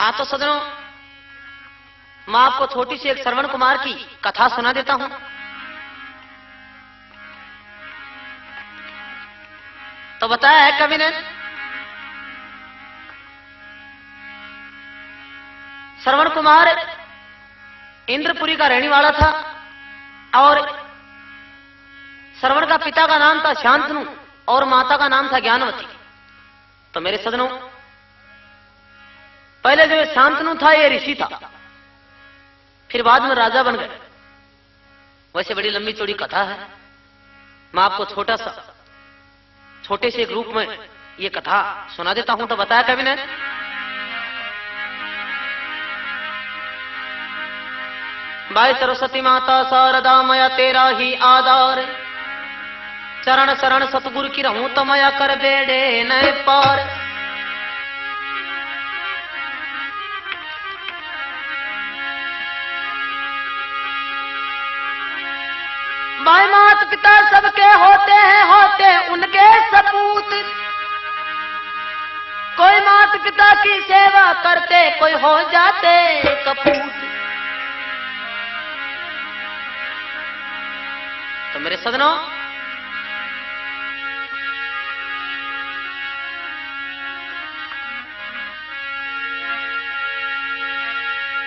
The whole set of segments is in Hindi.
हाँ तो सदनों, मैं आपको छोटी सी एक श्रवण कुमार की कथा सुना देता हूं। तो बताया है कवि ने, श्रवण कुमार इंद्रपुरी का रहने वाला था और श्रवण का पिता का नाम था शांतनु और माता का नाम था ज्ञानवती। तो मेरे सदनों, पहले जो शांतनु था ये ऋषि था, फिर बाद में राजा बन गए। वैसे बड़ी लंबी चौड़ी कथा है, मैं आपको छोटे से एक रूप में ये कथा सुना देता हूं। तो बताया कवि ने, भाई सरस्वती माता शारदा मया तेरा ही आधार, चरण शरण सतगुरु की रहूं तो मया कर बेड़े न पार। भाई माता पिता सबके होते उनके सपूत, कोई माता पिता की सेवा करते, कोई हो जाते कपूत। तो मेरे सदनों,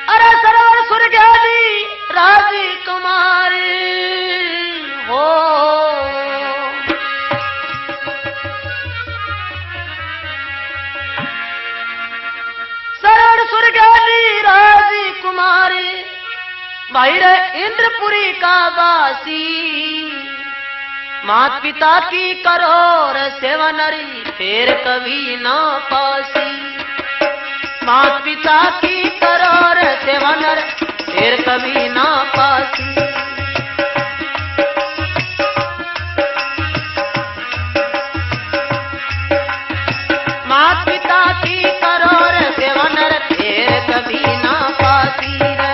अरे सरवर सुरगादी राजकुमारी हो, सरवर सुरगादी राजकुमारी, भाई रे इंद्रपुरी का वासी, मात पिता की करोर सेवा नरी फिर कभी ना पासी। मात पिता की करोर सेवा नर फिर कभी ना पासी। मात पिता की करोर सेवा नर फिर कभी ना पासी रे।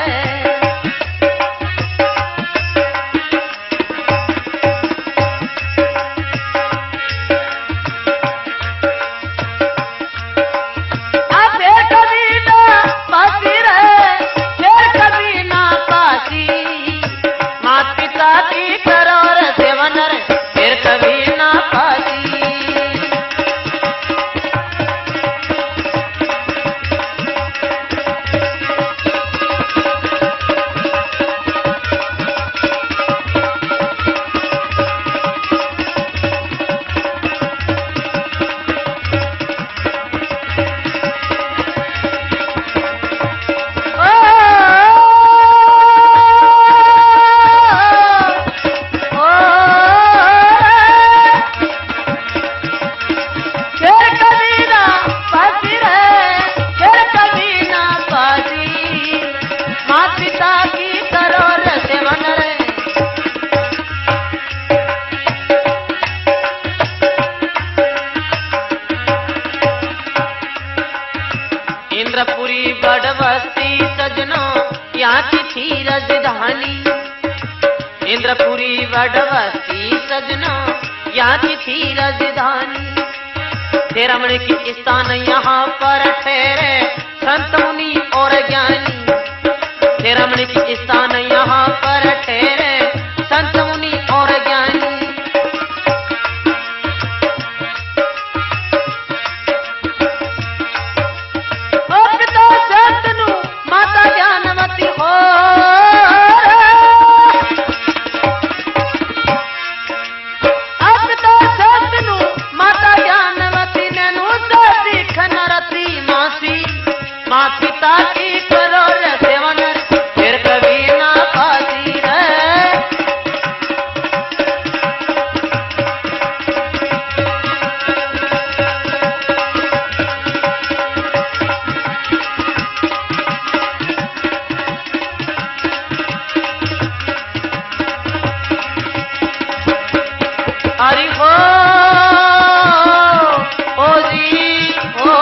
इंद्रपुरी बड़वस्ती सजनो यहाँ की थी राजधानी। इंद्रपुरी बड़वस्ती सजनो यहाँ की थी राजधानी। तेरा मणि की स्थान यहाँ पर ठहरे संत मुनि और ज्ञानी। तेरा मणि की स्थान यहाँ पर ठहरे संत मुनि और ज्ञानी। पिता की करोर सेवा नर फिर कभी ना पासी रे। हरि हो जी हो।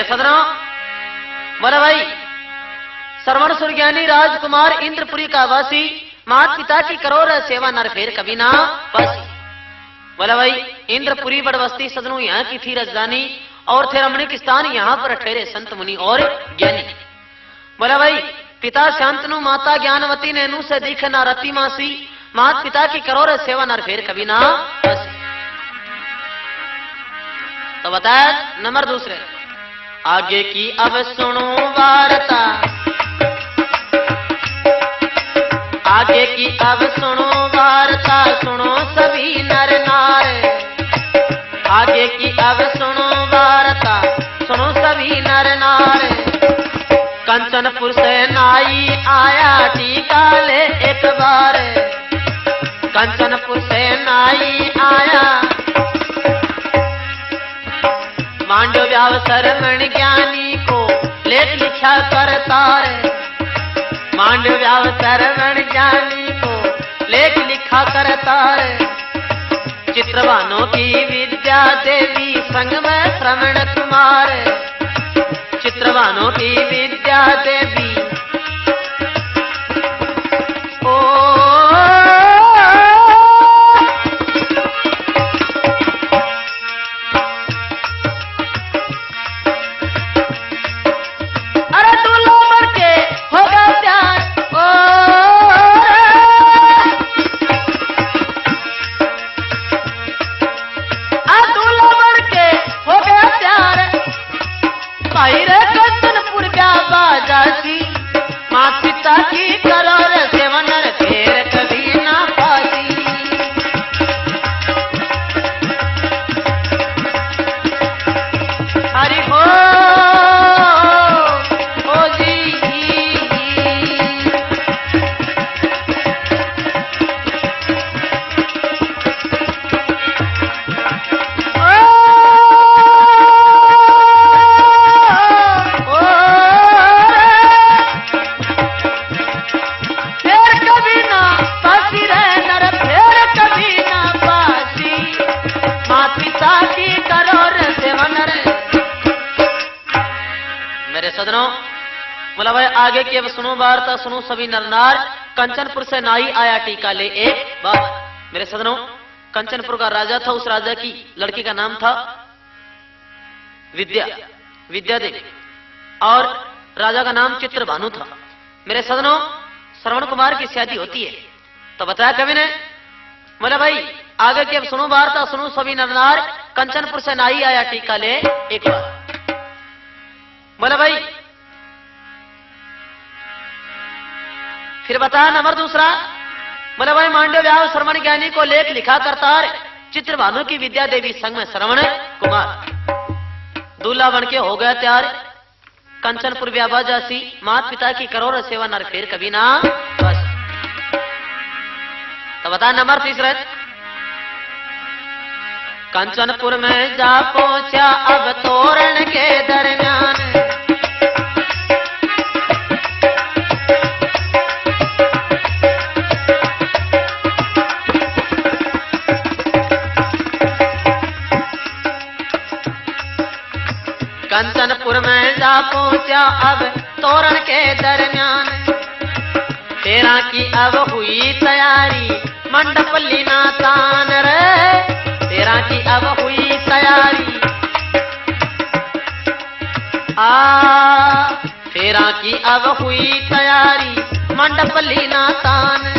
सदनों, बोला भाई, श्रवण सुरज्ञानी राजकुमार इंद्रपुरी का वासी, मात पिता की करोड़ सेवा नर फेर कभी ना पासी। बोला भाई इंद्रपुरी बड़वस्ती सदनों यहाँ की थी राजधानी और थे रमणीक स्थान, यहाँ पर ठहरे संत मुनि और ज्ञानी। बोला भाई पिता शांतनु माता ज्ञानवती नेनु से दिख ना रति मासी, मात पिता की करो रे सेवा नर फेर कभी ना हसी। तो बताया नंबर दूसरे, आगे की अब सुनो वार्ता, आगे की अब सुनो वार्ता, सुनो सभी नर नार, आगे की अब सुनो वार्ता, सुनो सभी नर नार। कंचनपुर से नाई आया टीका ले एक बार, कंचनपुर से नाई आया, मांडव व्यावसर मण ज्ञानी को लेख लिखा करतार, मांडव व्यावसर मण ज्ञानी को लेख लिखा करतार। चित्रवानों की विद्या देवी संग में श्रवण कुमार, चित्रवानों की विद्या देवी ओ अरे दूल्हा बढ़ के होगा प्यार ओ दूल्हा बढ़ के हो गया प्यार, भाई रे कंचनपुर क्या बाजासी, माँ पिता की करो रे सेवन रे फेर कभी ना पासी। हरि हो जी सदनों। बोला भाई आगे की अब सुनो वार्ता, सुनो सभी नरनार, कंचनपुर से नाई आया टीका ले एक बार। मेरे सदनों कंचनपुर का राजा था, उस राजा की लड़की का नाम था विद्या देवी और राजा का नाम चित्रभानु था। मेरे सदनों श्रवण कुमार की शादी होती है। तो बताया कवि ने, बोला भाई आगे की अब सुनो वार्ता, सुनो सभी नरनार, कंचनपुर से नाई आया टीका ले एक बार। बोला भाई फिर बताया नंबर दूसरा, बोला भाई मांडव व्याव श्रवण ज्ञानी को लेख लिखा करतार, चित्रभानु की विद्या देवी संग में श्रवण कुमार। दूल्हा बन के हो गया तैयार, कंचनपुर व्याभा जासी, मात पिता की करोड़ सेवा नर फेर कभी ना बस। तो बता नंबर तीसरा, कंचनपुर में जा पहुंचा अब तोरण के दरमियान, कंचनपुर में जा पहुंचा अब तोरण के दरमियान। तेरा की अब हुई तैयारी मंडप लीना तान रे, तेरा की अब हुई तैयारी तेरा की अब हुई तैयारी मंडप लीना तान।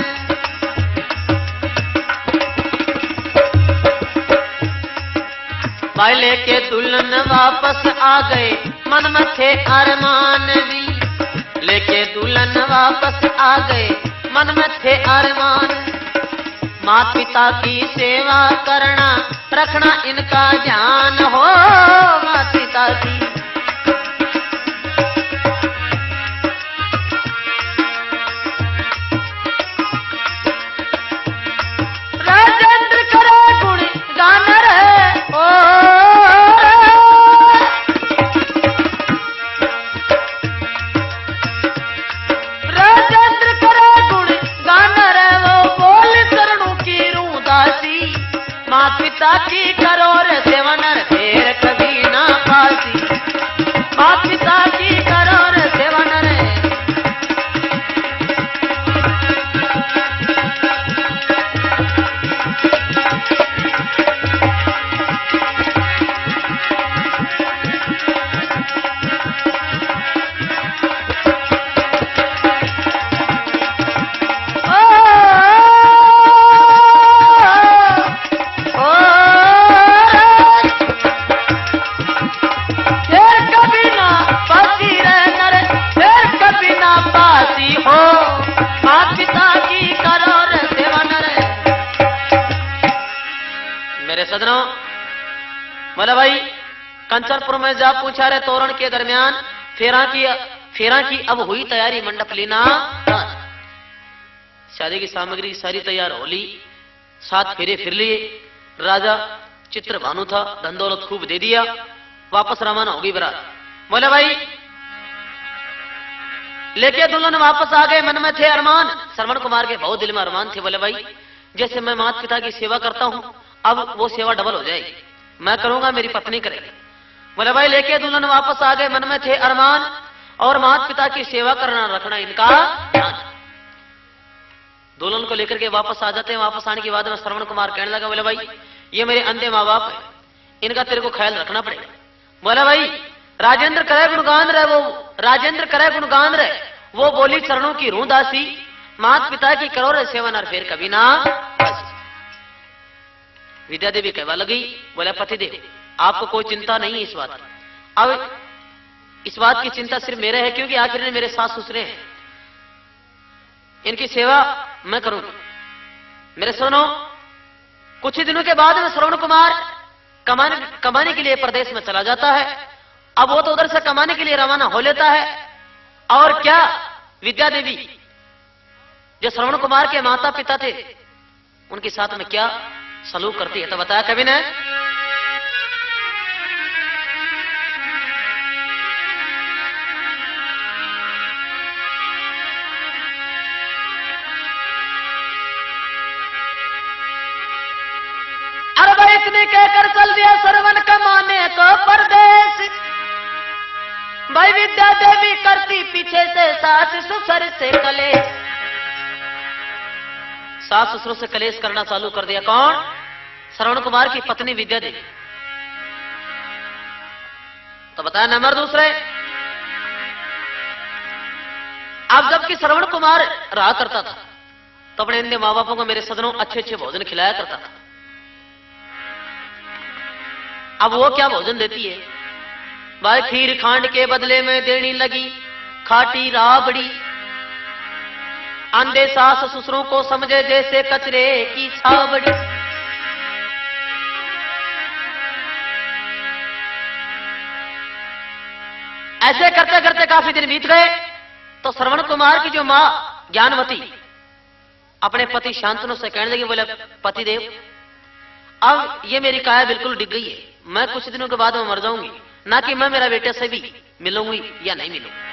भाई लेके दुल्हन वापस आ गए मन में थे अरमान भी, लेके दुल्हन वापस आ गए मन में थे अरमान। माता पिता की सेवा करना रखना इनका ध्यान हो, माता पिता की राजेंद्र करे गुण गान रहे ओ राजेंद्र करे गुण गान रहे, वो बोल शरणों की रूदासी। माता पिता की करो रे सेवा नर फेर कभी ना पासी, माता पिता की करो रे सेवा नर। मेरे सजनों, बोला भाई कंचनपुर में जा पूछा रे तोरण के दरमियान फेरा की अब हुई तैयारी, मंडप लेना, शादी की सामग्री सारी तैयार हो ली, 7 फेरे फिर लिए, राजा चित्र भानु था, धन दौलत खूब दे दिया, वापस रवाना होगी बारात। बोले भाई लेके दुल्हन वापस आ गए, मन में थे अरमान, श्रवण कुमार के बहुत दिल में अरमान थे। बोले भाई जैसे मैं माता पिता की सेवा करता हूं, अब वो सेवा डबल हो जाएगी, मैं करूंगा मेरी पत्नी करेगी। बोले भाई लेके दुल्हन वापस आ गए, मन में थे अरमान, और माता पिता की सेवा करना रखना इनका ध्यान। दुल्हन को लेकर के वापस आ जाते हैं। वापस आने के बाद में श्रवण कुमार कहने लगा, बोले भाई ये मेरे अंधे माँ बाप है, इनका तेरे को ख्याल रखना पड़ेगा। बोला भाई राजेंद्र करे गुणगान रहे, वो राजेंद्र करे गुणगान रहे, वो बोली चरणों की रूह दासी, माता पिता की करो रे सेवा नर फेर कभी ना। विद्या देवी कहवा लगी, बोला पतिदेव आपको कोई चिंता नहीं है इस बात की, अब इस बात की चिंता सिर्फ मेरे है, क्योंकि आखिर में मेरे सास ससुरे हैं, इनकी सेवा मैं करूंगा। मेरे सुनो, कुछ ही दिनों के बाद में श्रवण कुमार कमाने के लिए प्रदेश में चला जाता है। अब वो तो उधर से कमाने के लिए रवाना हो लेता है, और क्या विद्या देवी जो श्रवण कुमार के माता पिता थे उनके साथ में क्या सलूक करती है, तो बताया कवि ने। इतने कहकर चल दिया श्रवण कमाने को परदेश, भाई विद्या देवी करती पीछे से सास ससुर से कलेश, सास ससुर से कलेश करना चालू कर दिया। कौन? श्रवण कुमार की पत्नी विद्या देवी। तो बताया नंबर दूसरे, अब जबकि श्रवण कुमार रहा करता था तो अपने अन्य माँ बापों को, मेरे सदनों, अच्छे अच्छे भोजन खिलाया करता था। अब वो क्या भोजन देती है भाई, खीर खांड के बदले में देनी लगी खाटी राबड़ी, अंधे सास ससुरों को समझे जैसे कचरे की छाबड़ी। ऐसे करते करते काफी दिन बीत गए, तो श्रवण कुमार की जो मां ज्ञानवती अपने पति शांतनु से कहने लगी, बोले पतिदेव अब ये मेरी काया बिल्कुल डिग गई है, मैं कुछ दिनों के बाद में मर जाऊंगी, ना कि मैं मेरा बेटे से भी मिलूंगी या नहीं मिलूंगी।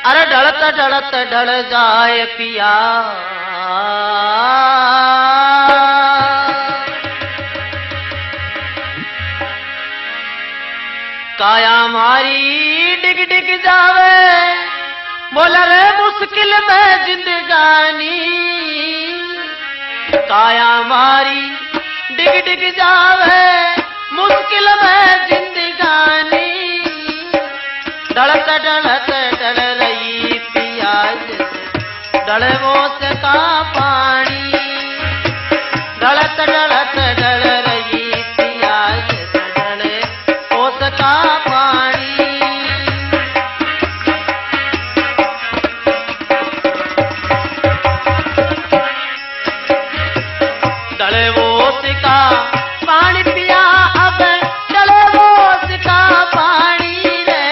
अरे ढलत ढलत ढल जाए पिया, काया मारी डिग डिग जावे, बोला रे मुश्किल में जिंदगानी, काया मारी डिग डिग जावे मुश्किल में जिंदगानी, ढलत ढलत ढल रही पियाज ढलवो से का पानी, ढलत ढलत ढल रही पियाज ढले ओस का पानी। ढले ओस का पानी पिया, अब ढले ओस का पानी रे,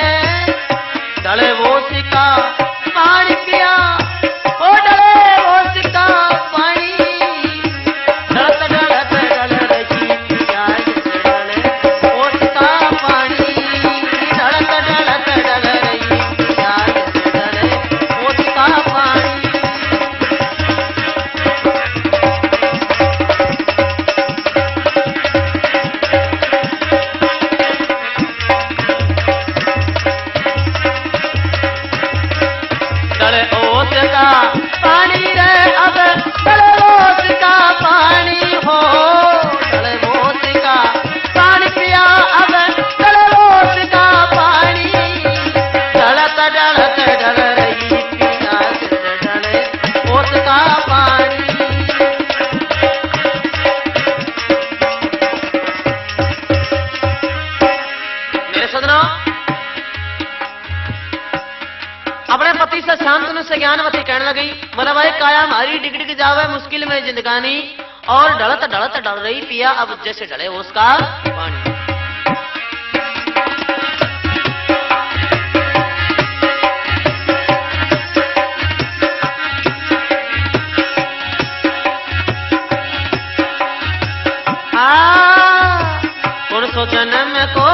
ढले ओस का पानी पिया, ओ ढले ओस का डले ओस का पानी रे अब डले ओस का पानी हो डले ओस का पानी पिया अब डले ओस का पानी डलत डलत डल रही पिया डले ओस का पानी। मेरे सदनों, अपने पति से शांतनु से ज्ञानवती कहने लगी, बोला भाई काया हमारी डिग जावे मुश्किल में जिंदगानी और ढलत ढलत डल रही पिया अब जैसे ढले उसका पानी। जन्म को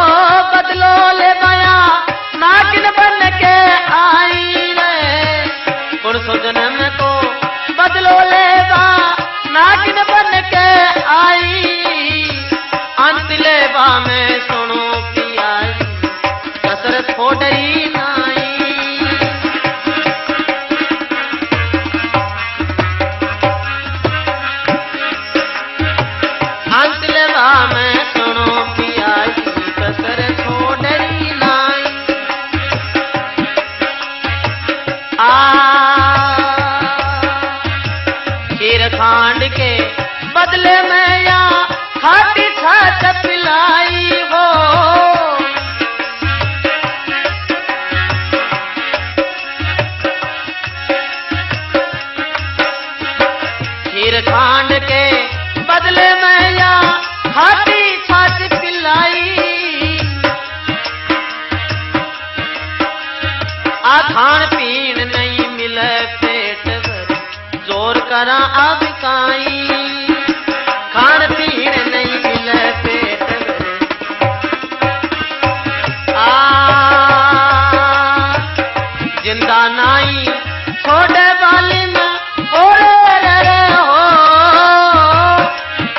बदलो ले बया नागिन बन के आई रे पुरुषो जन्म को बदलो ले बा नागिन बन के आई अंत ले बा में सुनो पिया कसर थोड़ी नाई। अंत ले बा में खांड के बदले में या खाटी छाछ पिलाई हो खीर खांड के बदले में या खाटी छाछ पिलाई आ खान पीन नहीं मिले पेट जोर करा अब काई खान पीन नहीं मिले पेट जिंदा नाई छोड़े वाली में हो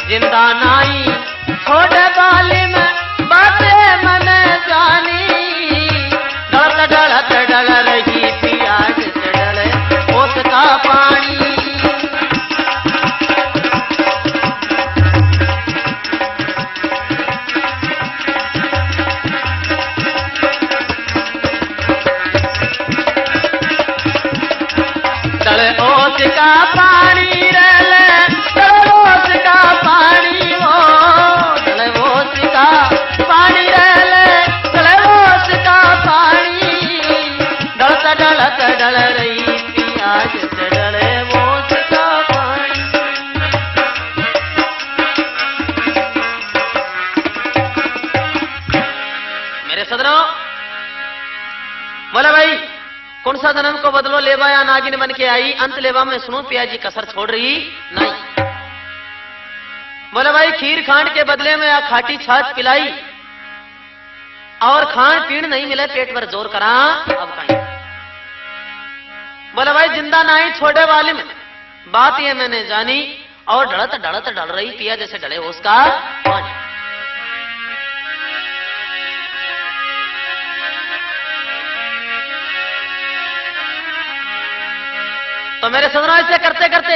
जिंदा नाई छोड़े वाली में बातें मन जानी डलत डलत डल रही पिया डले ओस का पानी। ओस का पानी रले ओस का पानी हो डले ओस का पानी रले ओस का पानी डलत डलत डल रही पिया डले ओस का पानी। मेरे सदनों, बोला भाई कौन सा जन्म को बदलो लेवा या नागिन बन के आई अंत लेवा में सुनो पिया जी कसर छोड़ रही नहीं। बोला भाई खीर खांड के बदले में या खाटी छाछ पिलाई और खान पीण नहीं मिले पेट पर जोर करा अब कहीं। बोला भाई जिंदा नहीं छोड़े वाली में बात ये मैंने जानी और ढड़त ढड़त डल रही पिया जैसे डले उसका पानी। तो मेरे सदनों ऐसे करते करते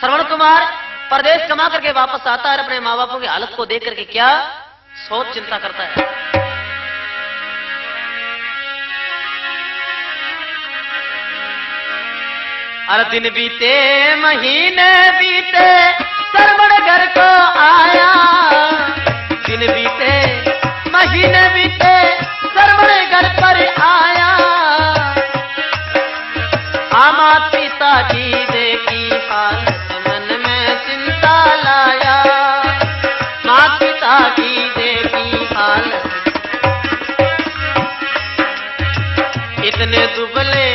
श्रवण कुमार परदेश कमा करके वापस आता है, अपने माँ बापों की हालत को देख करके क्या सोच चिंता करता है। हर दिन बीते महीने बीते श्रवण घर को आया, दिन बीते महीने बीते श्रवण घर पर आया। माता पिता की देखी हालत मन में चिंता लाया, माता पिता की देखी हालत इतने दुबले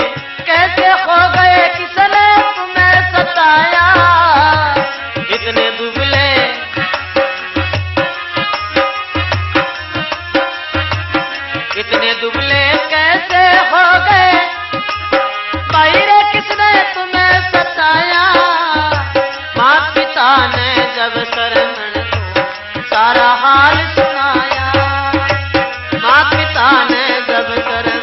कैसे हो गए किसने तुम्हें सताया, इतने दुबले इतने दुबले कैसे हो गए रे किसने तुम्हें सताया। माता पिता ने जब शरण को सारा हाल सुनाया, माता पिता ने जब शरण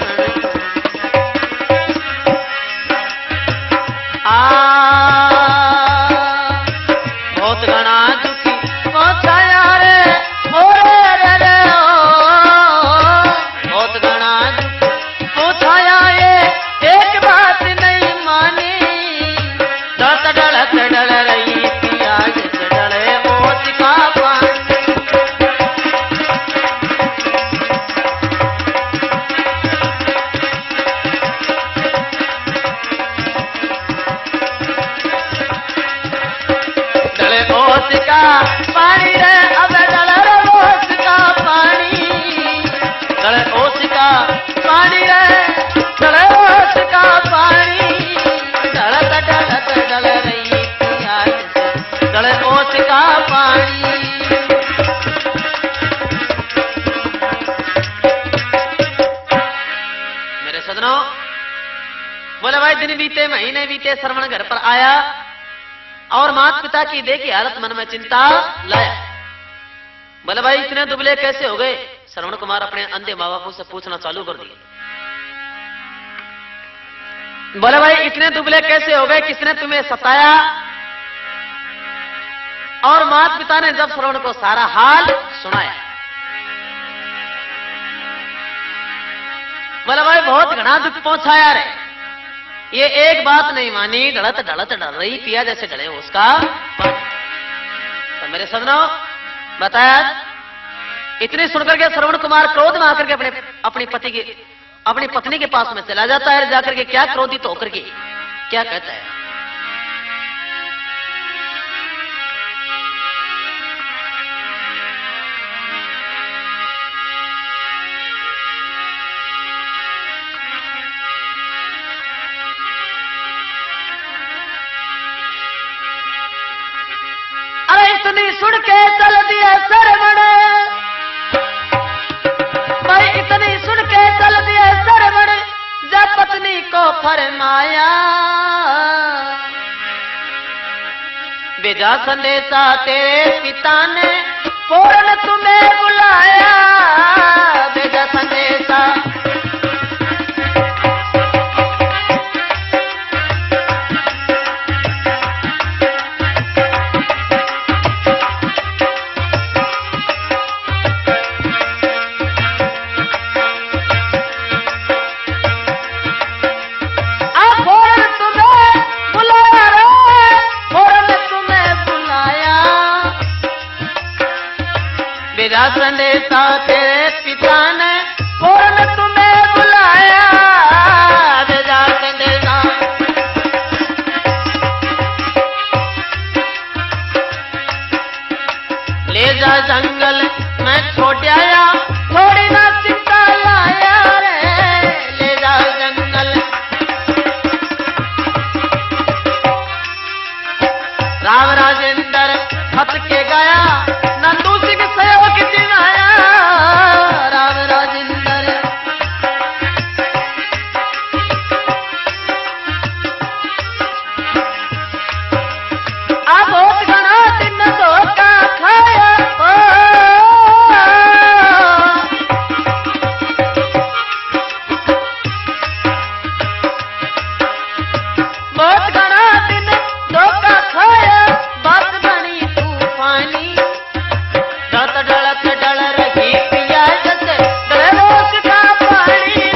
दिन बीते, महीने बीते, श्रवण घर पर आया और माता पिता की देखी हालत मन में चिंता लाया। बोले भाई इतने दुबले कैसे हो गए? श्रवण कुमार अपने अंधे माँ बापों से पूछना चालू कर दिया। बोले भाई इतने दुबले कैसे हो गए, किसने तुम्हें सताया? और माता पिता ने जब श्रवण को सारा हाल सुनाया, बोले भाई बहुत घना दुख पहुंचाया रे। ये एक बात नहीं मानी, ढलत ढलत ढल रही पिया जैसे ढले उसका। तो मेरे सजनों बताया, इतनी सुनकर के श्रवण कुमार क्रोध में आकर के अपनी पत्नी के पास में चला जाता है। जाकर के क्या क्रोधित होकर के क्या कहता है? इतनी सुन के चल दिया श्रवण, भाई इतनी सुन के चल दिया श्रवण, जब पत्नी को फरमाया भेजा संदेशा तेरे पिता ने फौरन तुम्हें बुलाया। भेजा संदेशा संदेशा तेरे पिता ने फौरन तुम्हें बुलाया। भेजा संदेशा ले जा जंगल में छोड़ आया, थोड़ी ना चिंता लाया रे। ले जा जंगल राम राजेंद्र खत के गया, नंदू सिंह सहयोग जिनाया। राम राजेंद्र अब बहुत घना दिन धोखा खाया। बहुत घना दिन धोखा खाया, बात बनी तूफानी। डलत डल रही पिया जैसे डलोस का पानी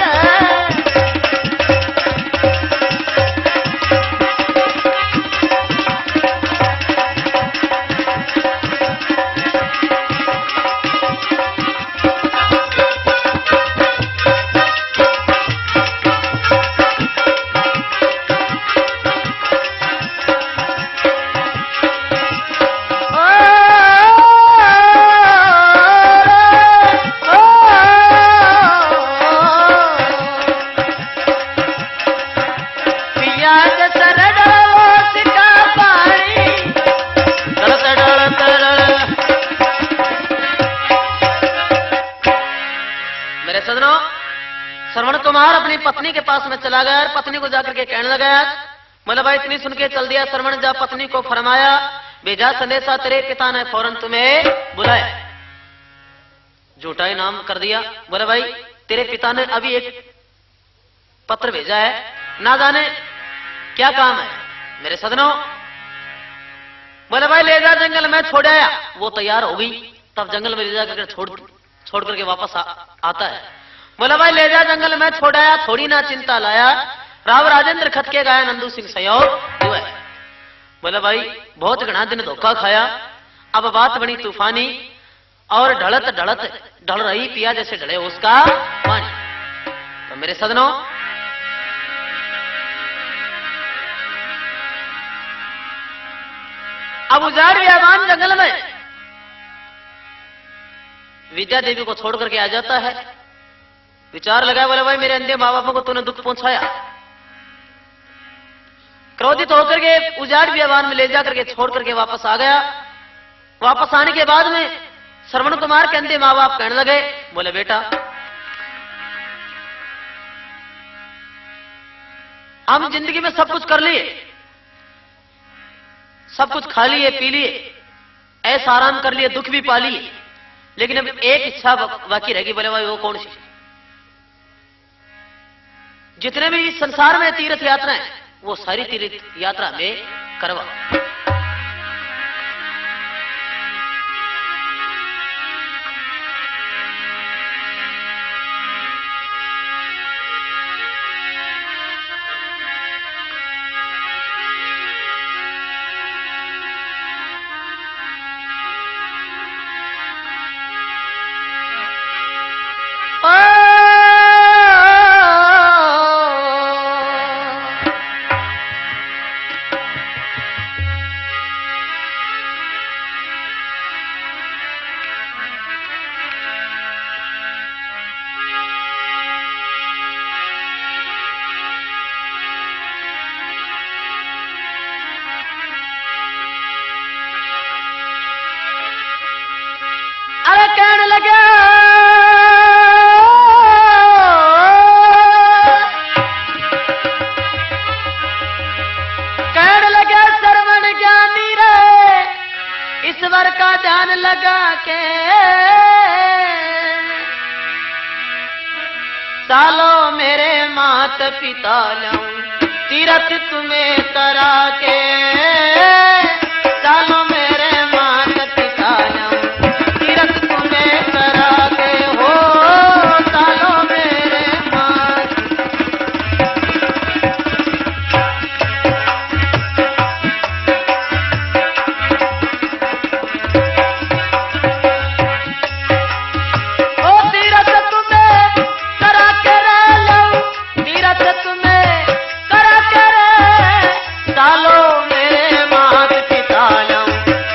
श्रवण कुमार अपनी पत्नी के पास में चला गया। पत्नी को जाकर के कहने लगा, मतलब भाई इतनी सुन के चल दिया श्रवण। जा पत्नी को फरमाया भेजा संदेशा तेरे पिता ने फौरन तुम्हें बुलाया। झूठा ही नाम कर दिया। बोले भाई तेरे पिता ने अभी एक पत्र भेजा है, ना जाने क्या काम है। मेरे सदनों बोले भाई ले जा जंगल में छोड़ आया। वो तैयार हो गई, तब जंगल में ले जाकर छोड़ करके वापस आता है। बोला भाई ले जा जंगल में छोड़ आया, थोड़ी ना चिंता लाया। राव राजेंद्र खत के गाया, नंदू सिंह सहयोग हुआ। बोला भाई बहुत घना दिन धोखा खाया, अब बात बनी तूफानी और ढलत ढलत ढल रही पिया जैसे ढले उसका पानी। तो मेरे सदनों अब उजाड़ व्यामान जंगल में विद्या देवी को छोड़ करके आ जाता है। विचार लगाया, बोले भाई मेरे अंधे माँ बापों को तूने दुख पहुंचाया। क्रोधित होकर के उजाड़ व्यामान में ले जाकर के छोड़ करके वापस आ गया। वापस आने के बाद में श्रवण कुमार के अंधे माँ बाप कहने लगे, बोले बेटा हम जिंदगी में सब कुछ कर लिए, सब कुछ खा लिए, पी लिए, ऐसा आराम कर लिए, दुख भी पा लिए, लेकिन अब एक इच्छा बाकी रहेगी। बोले भाई वो कौन सी? जितने भी इस संसार में तीर्थ यात्रा है वो सारी तीर्थ यात्रा में करवा। अरे कहने लगे श्रवण ज्ञानी रे, ईश्वर का ध्यान लगा के सालो मेरे मात पिता लाऊं तीरथ तुम्हें करा के, सालो मेरे मात पिता लाऊं तीरथ तुम्हें करा के, हो सालो मेरे मात। ओ तीरथ तुम्हें करा के रे लाऊं, तीरथ तुम्हें करा के रे, सालो मेरे मात पिता लाऊं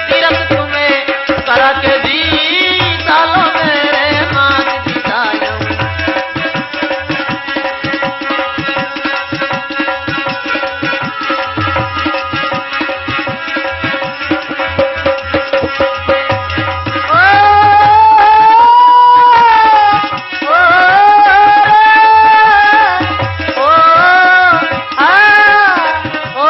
तीरथ तुम्हें करा के दी, सालो मेरे मात पिता लाऊं। ओ ओ आ ओ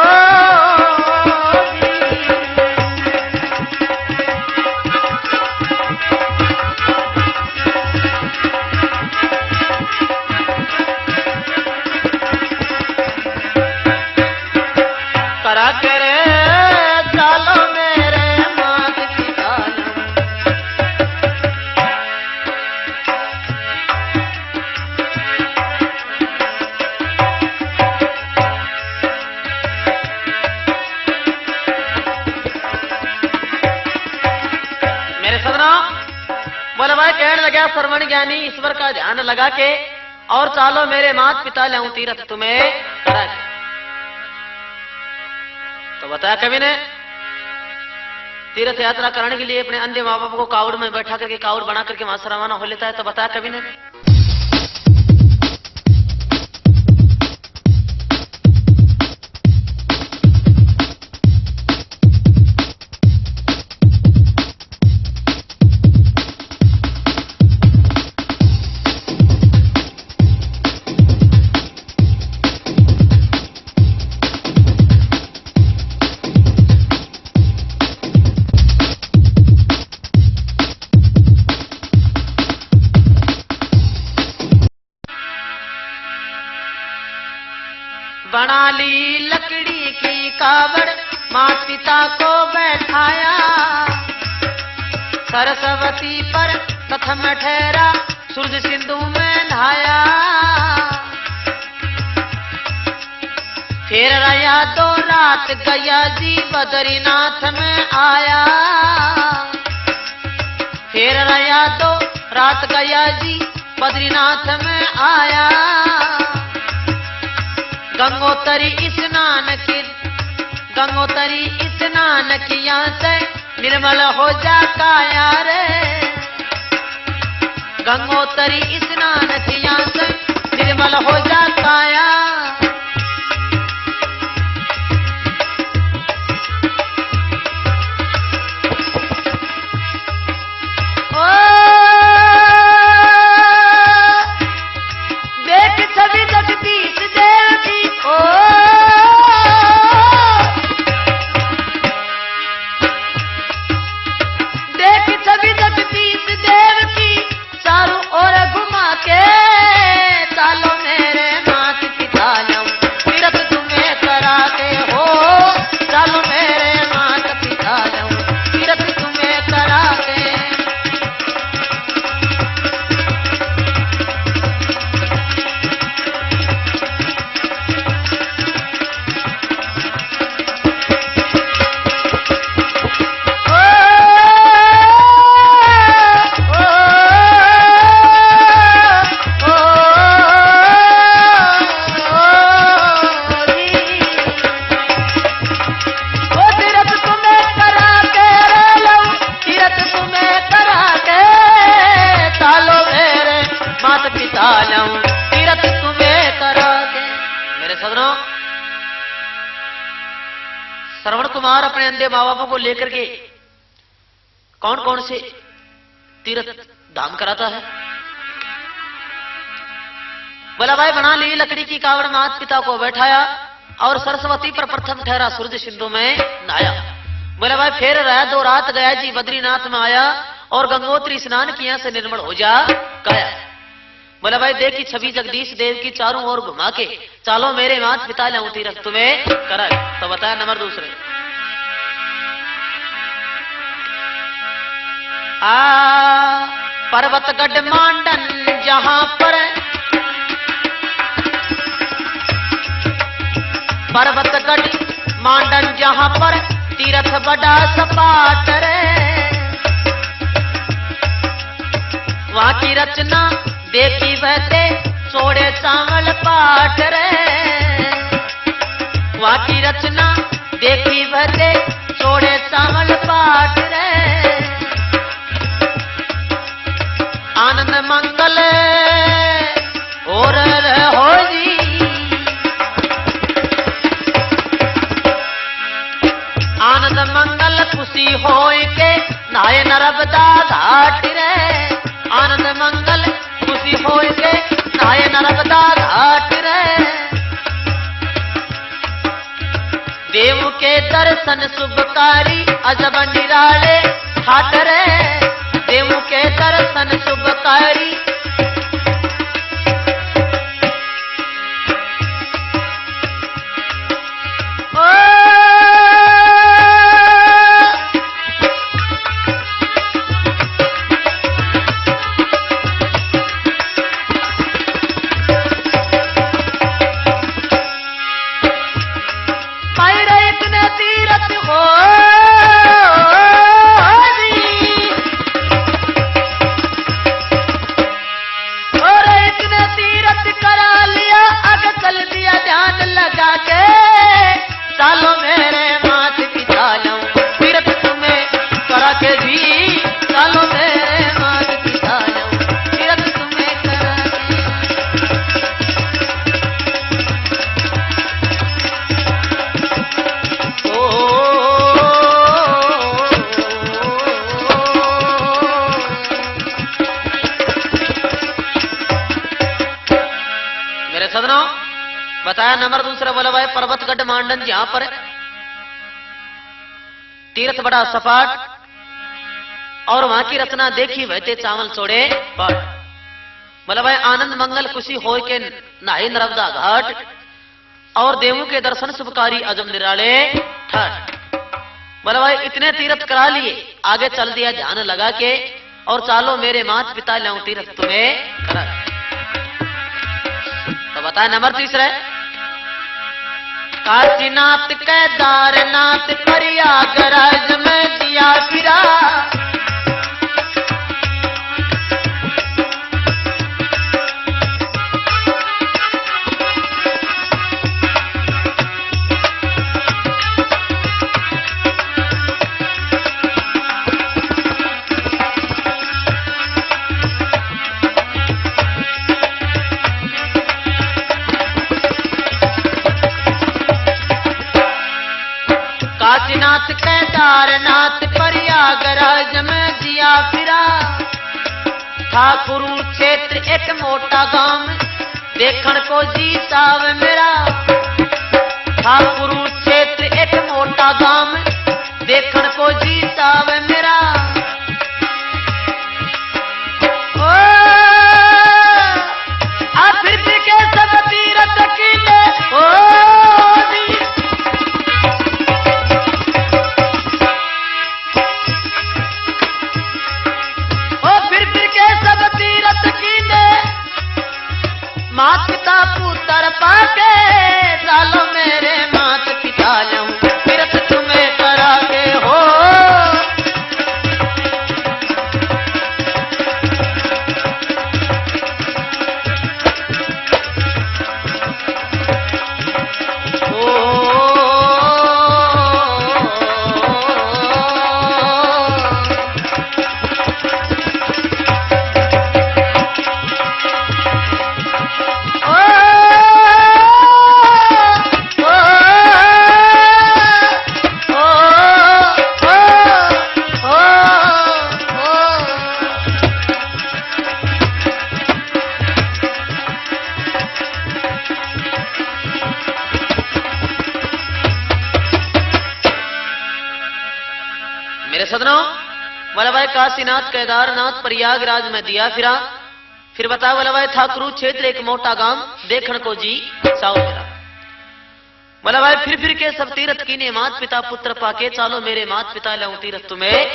करा के रे सालो मेरे मात पिता लाऊं। मेरे सदना बोले भाई कहने लगा श्रवण ज्ञानी ईश्वर का ध्यान लगा के और चालो मेरे मात पिता लाऊं तीरथ तुम्हें करा के। तो बताया कवि ने तीर्थ यात्रा करने के लिए अपने अंधे माँ बाप को कावड़ में बैठा करके कावड़ बना करके वहां से रवाना हो लेता है। तो बताया कवि ने बना ली लकड़ी की कावड़ मात पिता को बैठाया, सरस्वती पर प्रथम ठहरा सूरज सिंधु में नहाया, फिर रहा तो रात गया जी बद्रीनाथ में आया, फिर रहा तो रात गया जी बद्रीनाथ में आया, गंगोतरी स्नान किया से निर्मल हो जाता यार, गंगोतरी स्नान किया से निर्मल हो जाता यार। ओ देख छवि जगदीश देव की, ओ श्रवण कुमार अपने अंधे माँ बापों को लेकर के कौन कौन से तीर्थ धाम कराता है? बोला भाई बना ली लकड़ी की कावड़, माता पिता को बैठाया और सरस्वती पर प्रथम ठहरा, सूरज सिंधु में नहाया। बोला भाई फिर रहा 2 रात गया जी, बद्रीनाथ में आया और गंगोत्री स्नान किया से निर्मल हो जा गया। बोला भाई देखी छवि जगदीश देव की चारों ओर घुमा के चालो मेरे माता पिता लाऊं तीर्थ तुम्हें कराए। तो बताया नंबर दूसरे, पर्वतगढ़ मांडन जहां पर, पर्वतगढ़ मांडन जहां पर तीर्थ बड़ा सपाट रे, वहां की रचना देखी बहते सोड़े चावल पाट रे, वहां की रचना देखी बहते सोड़े चावल पाट रे, आनंद मंगल और हो जी, आनंद मंगल खुशी होए के नहाए नर्मदा घाट रे, आनंद मंगल खुशी होए के नहाए नर्मदा घाट रे, देव के दर्शन शुभकारी अजब निराले घाट रे, देव के दर्शन शुभकारी बताया। नंबर दूसरा बोला भाई पर्वतगढ़ मांडन जहां पर तीर्थ बड़ा सपाट और वहां की रचना देखी बहते चावल छोड़े पाट। बोला भाई आनंद मंगल खुशी हो के नहाए नर्मदा घाट और देवों के दर्शन शुभकारी अजम निराले ठाट। बोला भाई इतने तीर्थ करा लिए, आगे चल दिया ध्यान लगा के और चालो मेरे माता पिता लाऊं तीर्थ तुम्हें करा। तो बताया नंबर तीसरा काशीनाथ केदारनाथ प्रयागराज में दिया फिरा, काशीनाथ केदारनाथ प्रयागराज में दिया फिरा, था कुरुक्षेत्र एक मोटा गांव देखण को जीता वे मेरा, था कुरुक्षेत्र एक मोटा गांव देखण को जीता वे मेरा। ओ आफिर के सब तीरथ कीले ओ मात पिता पुत्र पाके चालो मेरे मात पिता लाऊं तीर्थ तुम्हें करा के हो, मेरे सदनों, बोला भाई काशीनाथ केदारनाथ प्रयागराज में दिया फिर बता बोला भाई था कुरुक्षेत्र एक मोटा गांव देखण को जी साव फिरा। बोला भाई फिर के सब तीरथ कीने मात पिता पुत्र पाके चालो मेरे मात पिता लाऊं तीरथ तुम्हें।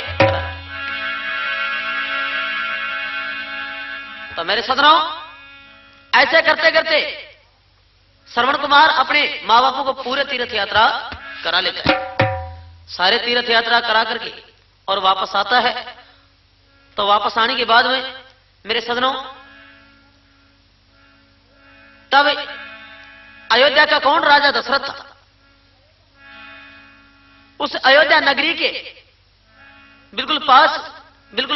तो मेरे सदनों, ऐसे करते करते श्रवण कुमार अपने माँ बापों को पूरे तीर्थ यात्रा करा लेता है। सारे तीर्थ यात्रा करा करके और वापस आता है। तो वापस आने के बाद में मेरे सदनों, तब अयोध्या का कौन राजा दशरथ था। उस अयोध्या नगरी के बिल्कुल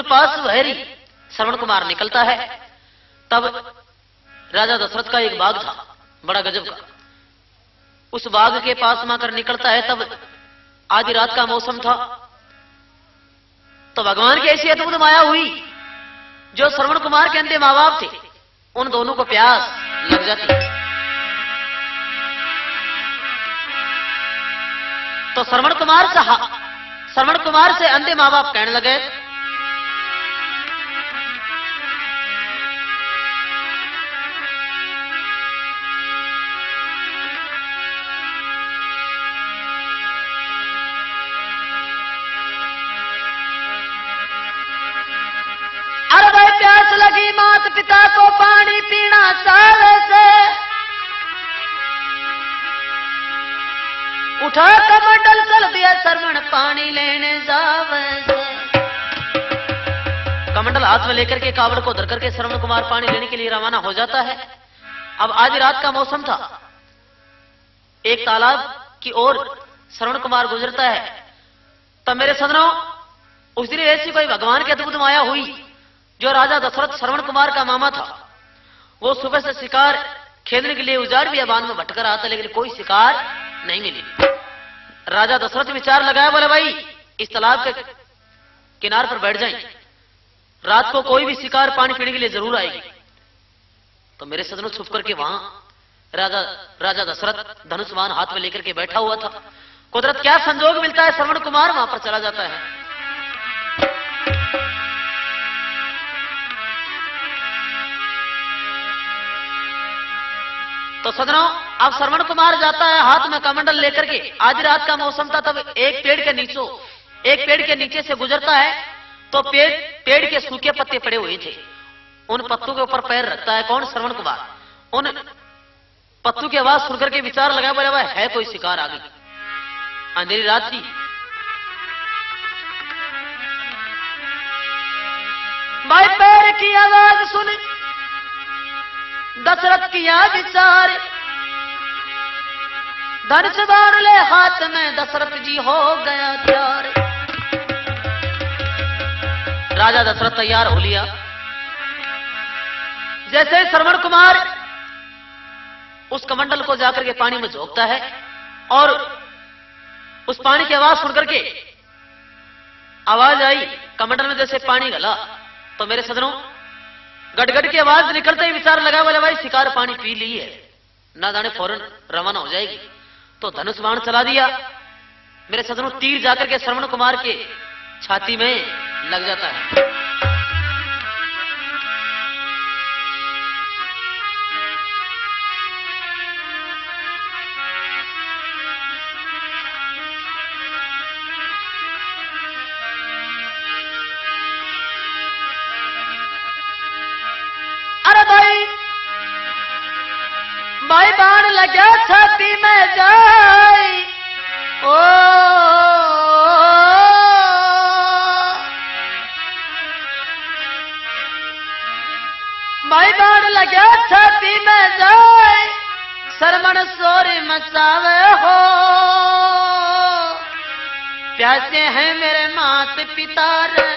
पास वहरी श्रवण कुमार निकलता है। तब राजा दशरथ का एक बाग था बड़ा गजब का। उस बाग के पास में आकर निकलता है। तब आधी रात का मौसम था। तो भगवान की ऐसी अद्भुत माया हुई, जो श्रवण कुमार के अंधे मां बाप थे उन दोनों को प्यास लग जाती। तो श्रवण कुमार से अंधे मां बाप कहने लगे, अरे भाई प्यास लगी मात पिता को पानी पीना साले से, उठा कमंडल चल दिया श्रवण पानी लेने जावे से। कमंडल हाथ में लेकर के कावड़ को धर करके श्रवण कुमार पानी लेने के लिए रवाना हो जाता है। अब आज रात का मौसम था। एक तालाब की ओर श्रवण कुमार गुजरता है। तब मेरे सदनों, उस दिन ऐसी कोई भगवान की अद्भुत माया हुई, जो राजा दशरथ श्रवण कुमार का मामा था। वो सुबह से शिकार खेलने के लिए उजाड़ बियाबान में भटकर आता, लेकिन कोई शिकार नहीं मिली। राजा दशरथ विचार लगाया, बोले भाई इस तालाब के किनार पर बैठ जाएं, रात को कोई भी शिकार पानी पीने के लिए जरूर आएगी। तो मेरे सदनों, छुप करके वहां राजा दशरथ धनुष्मान हाथ में लेकर के बैठा हुआ था। कुदरत क्या संजोग मिलता है, श्रवण कुमार वहां पर चला जाता है। तो सदनों, अब श्रवण कुमार जाता है हाथ में कमंडल लेकर के। आज रात का मौसम था। तब एक पेड़ के नीचे से गुजरता है। तो पेड़ के सूखे पत्ते पड़े हुए थे। उन पत्तों के ऊपर पैर रखता है कौन? श्रवण कुमार। उन पत्तों की आवाज सुनकर के विचार लगाया, बोले भाई है कोई शिकार आ गई। अंधेरी रात थी। भाई पैर की आवाज सुन दशरथ किया विचार, धनुष बाण ले हाथ में दशरथ जी हो गया तैयार। राजा दशरथ तैयार हो लिया। जैसे श्रवण कुमार उस कमंडल को जाकर के पानी में झोंकता है और उस पानी की आवाज सुनकर के आवाज आई कमंडल में जैसे पानी गला। तो मेरे सदनों, गटगट की आवाज निकलते ही विचार लगा, बोले भाई शिकार पानी पी ली है, ना जाने फौरन रवाना हो जाएगी। तो धनुष बाण चला दिया। मेरे सदनों, तीर जाकर के श्रवण कुमार के छाती में लग जाता है। अरे भाई बाण लगा छाती में जाए, ओ भाई बाण लगा छाती में जाए, श्रवण शोर मचावे हो। प्यासे हैं मेरे मात पिता रे,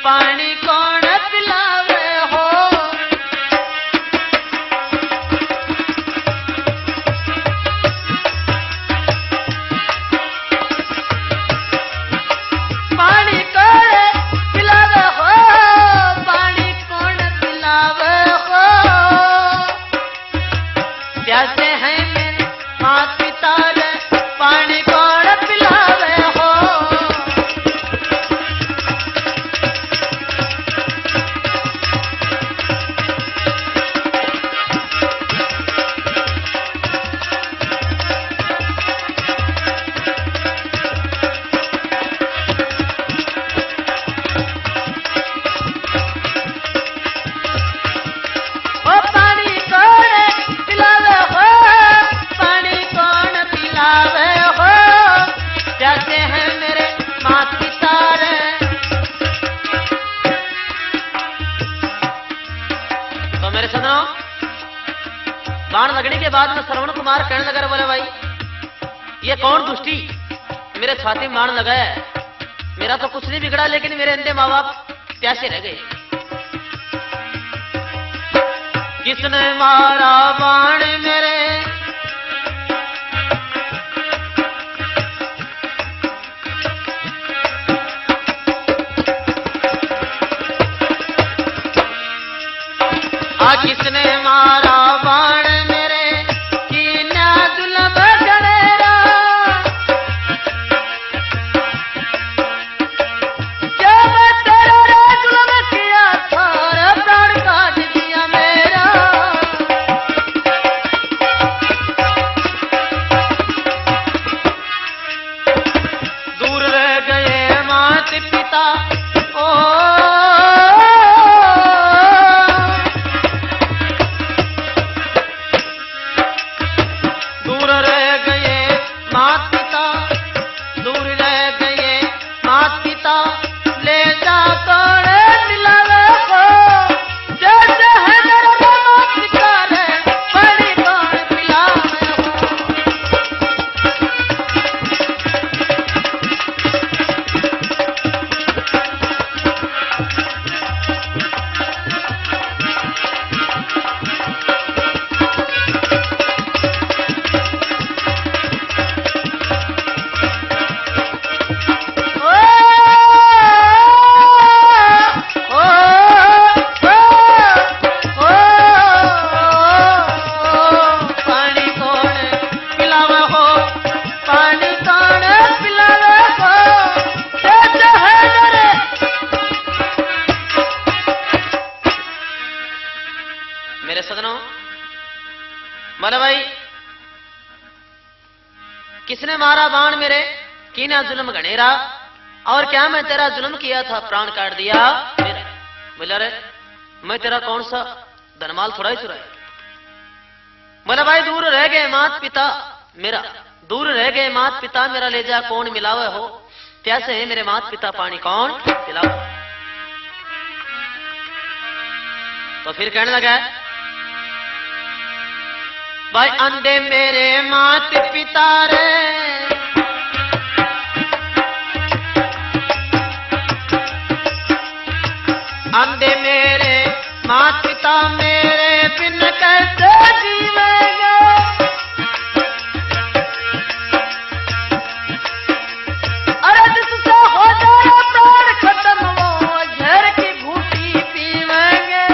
पानी कौन पिलावे हो। पानी कौन पिलावे हो, पानी कौन पिलावे हो। प्यासे हैं मेरे मात पिता रे, पानी कौन पिलावे हो। बाण लगने के बाद में श्रवण कुमार कहने लगा, बोले भाई ये कौन दुष्टी मेरे छाती में बाण लगाया है? मेरा तो कुछ नहीं बिगड़ा, लेकिन मेरे अंधे माँ बाप प्यासे रह गए। किसने मारा बाण मेरे, किसने मारा बाण मेरे, कीना जुल्म गणेरा, जब तेरा रे जुल्म किया था प्राण काट दिया मेरा। दूर रह गए मात पिता, ओ किसने मारा बाण मेरे, कीना जुल्म घनेरा, और क्या मैं तेरा जुल्म किया था, प्राण काट दिया मेरा। बोला रे मैं तेरा कौन सा धनमाल थोड़ा ही चुराया। बोला भाई दूर रह गए मात पिता मेरा, दूर रह गए मात पिता मेरा, ले जा कौन मिलावे हो, कैसे है मेरे मात पिता पानी कौन पिलावे। तो फिर कहने लगा, भाई अंधे मेरे मात पिता रे, अंधे मेरे मात पिता मेरे बिन कैसे जीवेंगे। अरे जिससे हो जाए प्राण खत्म वो जहर की घूंटी पीवेंगे।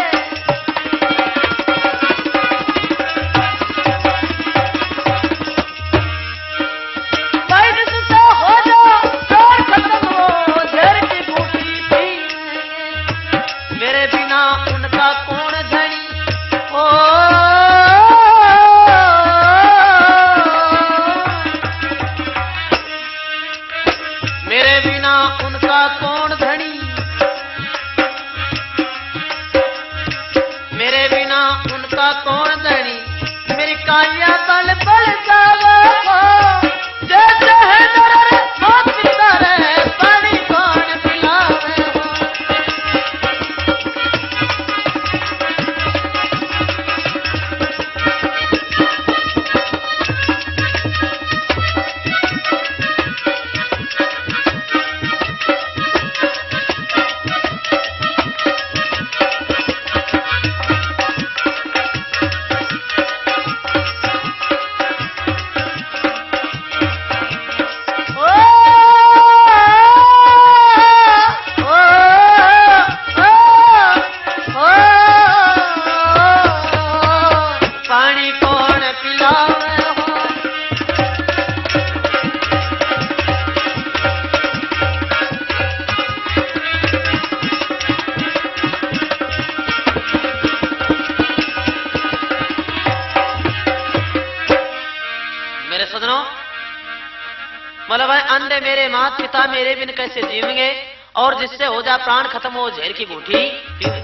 बोला भाई अंधे मेरे मात पिता मेरे बिन कैसे जीवेंगे, और जिससे हो जा प्राण खत्म हो जहर की घूंटी पीवे।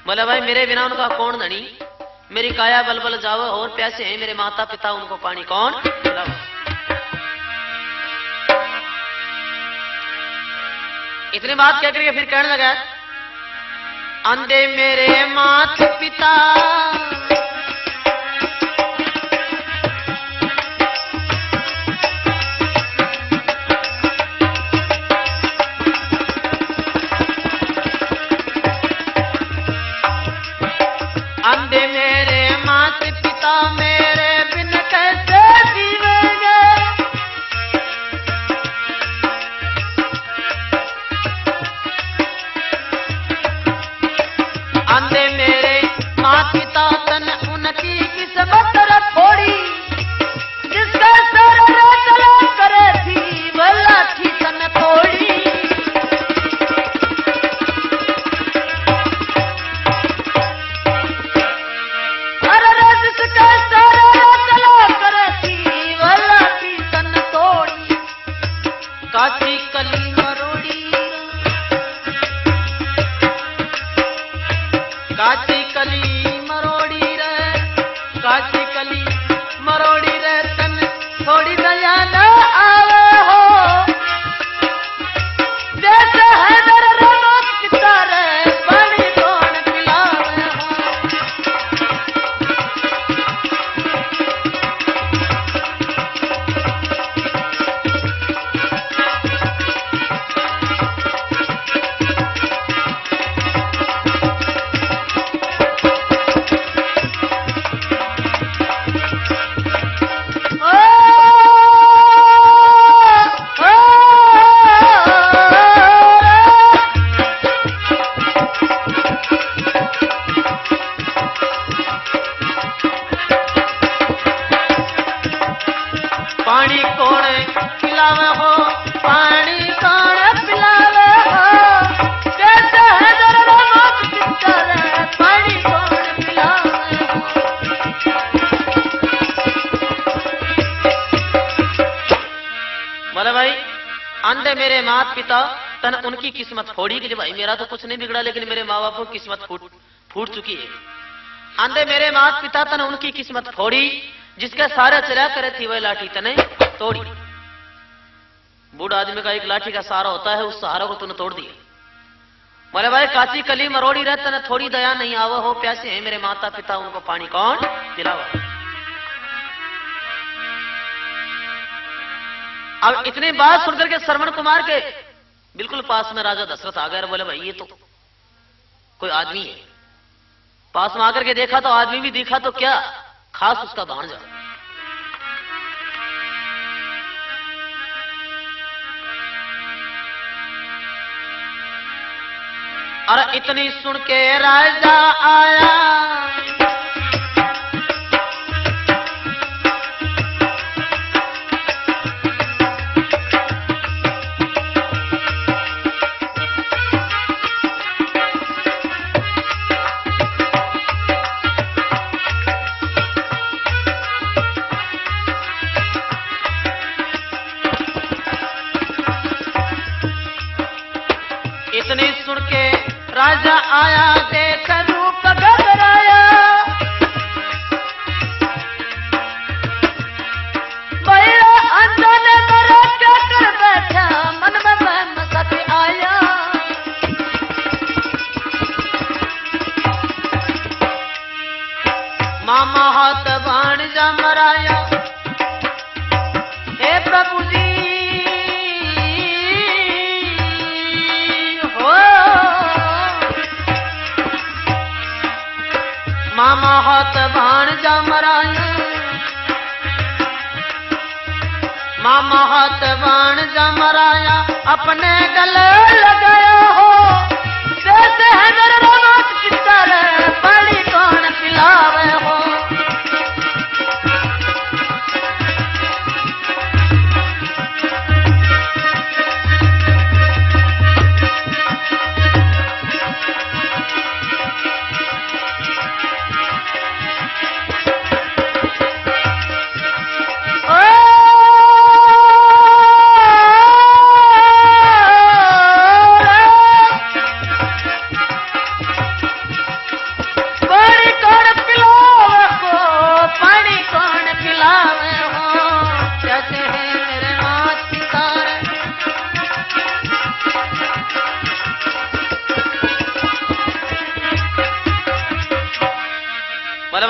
बोला भाई मेरे बिना उनका कौन धनी, मेरी काया बल बल जावे, और प्यासे हैं मेरे माता पिता उनको पानी कौन पिलावे। इतनी बात कह करके फिर कहने लगा, अंधे मेरे मात पिता कौन पिलावे हो, पानी कौन पिलावे हो, कहते हैं जरा मत पिता रे, पानी कौन पिलावे हो। बोले भाई अंधे मेरे माता पिता तन उनकी किस्मत फोड़ी कि भाई मेरा तो कुछ नहीं बिगड़ा, लेकिन मेरे माँ बाप की किस्मत फूट चुकी है। अंधे मेरे माता पिता तन उनकी किस्मत फोड़ी, जिसके सारे चला करे थी वह लाठी तने तोड़ी। बूढ़ा आदमी का एक लाठी का सहारा होता है, उस सहारा को तूने तोड़ दिया। बोले भाई काची कली मरोड़ी रह तने थोड़ी दया नहीं आवा हो, प्यासे हैं मेरे माता पिता, उनको पानी कौन पिलावा। अब इतनी बात सुनकर के श्रवण कुमार के बिल्कुल पास में राजा दशरथ आ गए। बोले भाई ये तो कोई आदमी है। पास में आकर के देखा तो आदमी भी दिखा तो क्या, खास उसका भांजा। अरे इतनी सुन के राजा आया, इतनी सुन के राजा आया, देख रूप घबराया, भैया अंदर मेरा क्या कर बैठा, मन में वहम सच आया। मामा हाथ भांजा मराया, हे प्रभु जी मामा हाथ भांजा मराया, मामा हाथ भांजा मराया, अपने गले लगाया हो, कहते हैं मेरे रात पिता रे, पानी कौन पिलावे हो।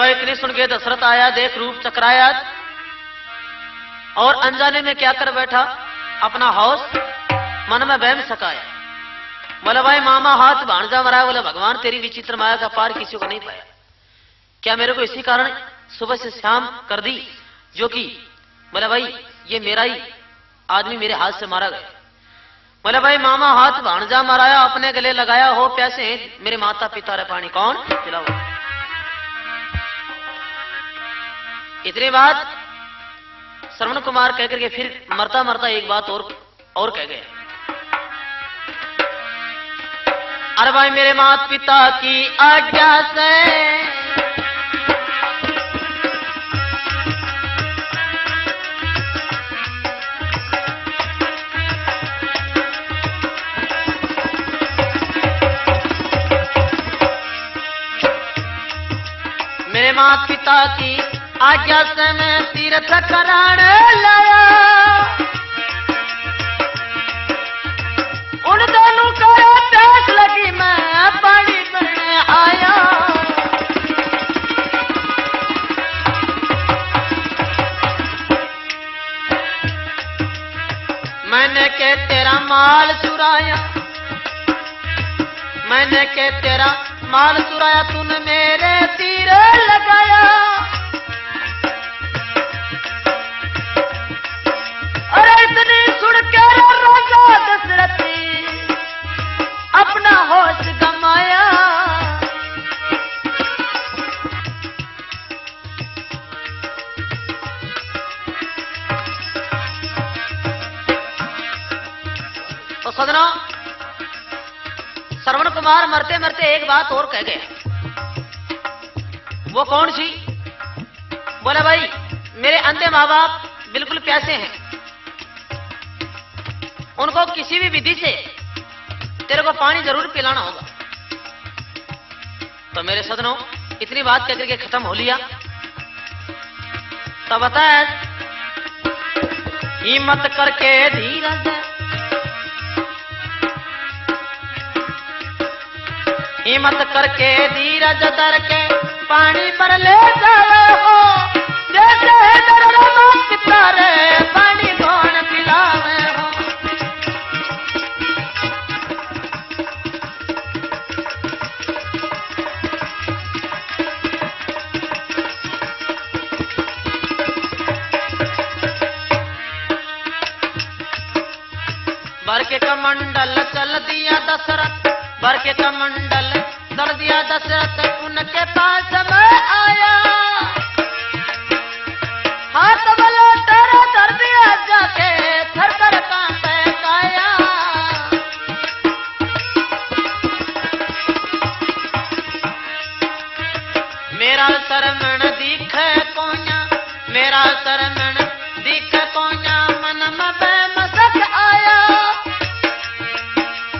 इतनी सुन के दशरथ आया, देख रूप चकराया, और अनजाने में क्या कर बैठा, अपना हौस मन में वहम सकाया। बोले भाई मामा हाथ भांजा मराया। बोले भगवान तेरी विचित्र माया का पार किसी को नहीं पाया, क्या मेरे को इसी कारण सुबह से शाम कर दी जो कि बोले भाई ये मेरा ही आदमी मेरे हाथ से मारा गया। बोले भाई मामा हाथ भांजा मराया, अपने गले लगाया हो, प्यासे मेरे माता पिता रे, पानी कौन पिलाओ। इतनी बात श्रवण कुमार कहकर के फिर मरता मरता एक बात और कह गया। अरे भाई मेरे माता पिता की आज्ञा से मेरे माता पिता की आज्ञा से मैं तीर्थ कराने लाया, उन दोनों को प्यास लगी मैं पानी भरने आया। मैंने के तेरा माल चुराया, मैंने के तेरा माल चुराया, तूने मेरे तीर लगाया। अरे इतनी सुन के राजा दशरथ अपना होश गमाया। सदनों, श्रवण कुमार मरते मरते एक बात और कह गया। वो कौन सी? बोला भाई मेरे अंधे माँ बाप बिल्कुल प्यासे हैं, उनको किसी भी विधि से तेरे को पानी जरूर पिलाना होगा। तो मेरे सदनों, इतनी बात कहकर के खत्म हो लिया। तो बताया हिम्मत करके धीरज, हिम्मत करके धीरज धर के पानी पर ले जाओ हो, जैसे पिता रे पानी कौन पिलावे हो। बर के कमंडल चल दिया दशरथ, बर के कमंडल चल दिया दशरथ, उनके पास मैं आया, हाथ बलो तेरा धर दिया जाके, थर थर कांपे काया। मेरा शरमण दिखे कोया, मेरा शरमण दिखे कोया, मन में मसक आया।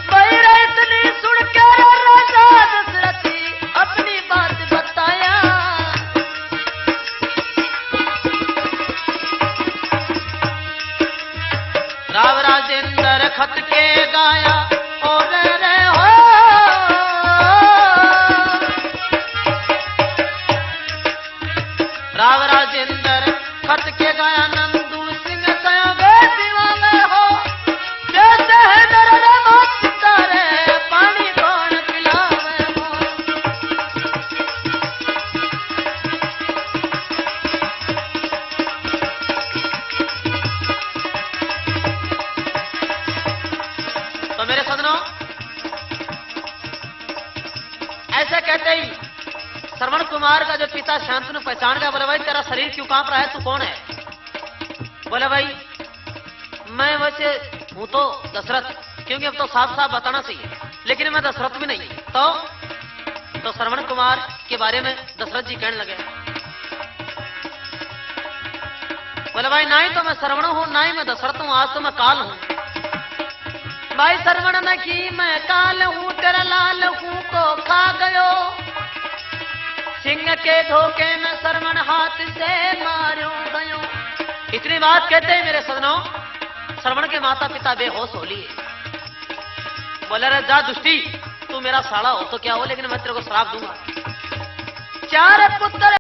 बैरा इतनी सुन के राजा दशरथी अपनी बात बताया। राव राजेंद्र खत के गाया, और रे हो राव राजेंद्र खत के गाया, नंदू सिंह कया वे दीवाने हो, जैसे है नर मत तारे पानी कौन पिलावे हो। तो मेरे सदनों, ऐसे कहते ही श्रवण कुमार का जो पिता शांतनु पहचान गया। बोले भाई तेरा शरीर क्यों कांप रहा है, तू कौन है? बोले भाई मैं वैसे हूं तो दशरथ, क्योंकि अब तो साफ साफ बताना चाहिए, लेकिन मैं दशरथ भी नहीं। तो श्रवण कुमार के बारे में दशरथ जी कहने लगे। बोले भाई ना ही तो मैं श्रवण हूं, ना ही मैं दशरथ हूं, आज तो मैं काल हूं। भाई श्रवण न की मैं काल हूं, तेरा लाल हूं को खा गयो, सिंह के धोखे में श्रवण हाथ से मारो गयो। इतनी बात कहते हैं मेरे सदनों, श्रवण के माता पिता बेहोश हो लिए। बोले रे जा दुष्टी, तू मेरा साला हो तो क्या हो, लेकिन मैं तेरे को श्राप दूंगा। चार पुत्र